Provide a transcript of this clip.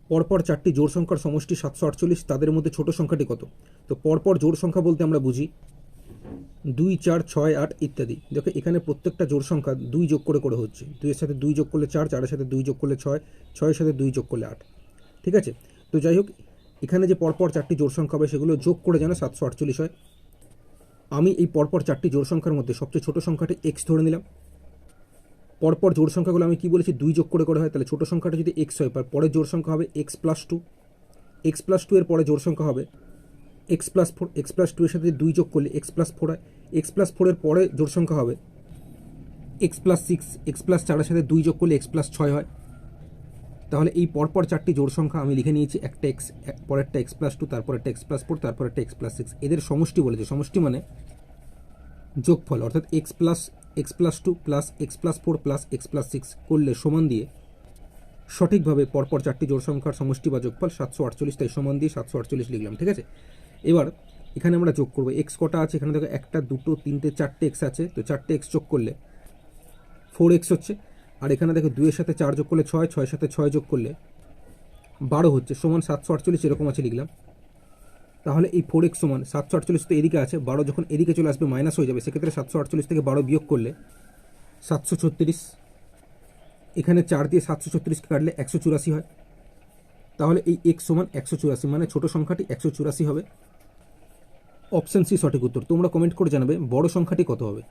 পরপর চারটি জোড় সংখ্যার সমষ্টি 748, তাদের মধ্যে ছোট সংখ্যাটি কত? তো পরপর জোড় সংখ্যা বলতে আমরা বুঝি 2, 4, 6, 8 ইত্যাদি। দেখো এখানে প্রত্যেকটা জোড় সংখ্যা 2 যোগ করে করে হচ্ছে। 2 এর সাথে 2 যোগ করলে 4, 4 এর সাথে 2 যোগ করলে 6, 6 এর সাথে 2 যোগ করলে 8। ঠিক আছে, তো যাই হোক এখানে যে পরপর চারটি জোড় সংখ্যা হবে সেগুলো যোগ করে যেন 748 হয়। আমি এই পরপর চারটি জোড় সংখ্যার মধ্যে সবচেয়ে ছোট সংখ্যাটি এক্স ধরে নিলাম। পরপর জোড় সংখ্যাগুলো আমি কি বলেছি 2 যোগ করে করে হয়, তাহলে ছোট সংখ্যাটা যদি এক্স হয় পরের জোড় সংখ্যা হবে x+2। x+2 এর পরে জোড় সংখ্যা হবে x+4। x+2 এর সাথে 2 যোগ করলে x+4 হয়। x+4 এর পরে জোড় সংখ্যা হবে x+6। x+4 এর সাথে 2 যোগ করলে x+6 হয়। তাহলে এই পরপর চারটি জোড় সংখ্যা আমি লিখে নিয়েছি, একটা এক্স, পরেরটা x+2, তারপরেরটা x+4, তারপরেরটা x+6। এদের সমষ্টি বলেছে, সমষ্টি মানে যোগফল, অর্থাৎ x+2 plus x+4 plus x+6 করলে সমান দিয়ে সঠিকভাবে পরপর চারটি জোড় সংখ্যার সমষ্টি বা যোগফল 748, তাই সমান দিয়ে 748 লিখলাম। ঠিক আছে, এবার এখানে আমরা যোগ করবো এক্স কটা আছে, এখানে দেখো 1, 2, 3, 4টে এক্স আছে, তো 4টে এক্স যোগ করলে 4x হচ্ছে। আর এখানে দেখো 2 এর সাথে 4 যোগ করলে 6, 6 এর সাথে 6 যোগ করলে 12 হচ্ছে, সমান 748 এরকম আছে লিখলাম। তাহলে এই 4x সমান 748 তো এদিকে আছে, 12 যখন এদিকে চলে আসবে মাইনাস হয়ে যাবে, সেক্ষেত্রে 748 থেকে 12 বিয়োগ করলে 736। এখানে 4 দিয়ে 736কে কাটলে 184 হয়। তাহলে এই x সমান 184, মানে ছোট সংখ্যাটি 184 হবে। অপশন সি সঠিক উত্তর। তোমরা কমেন্ট করে জানাবে বড় সংখ্যাটি কত হবে।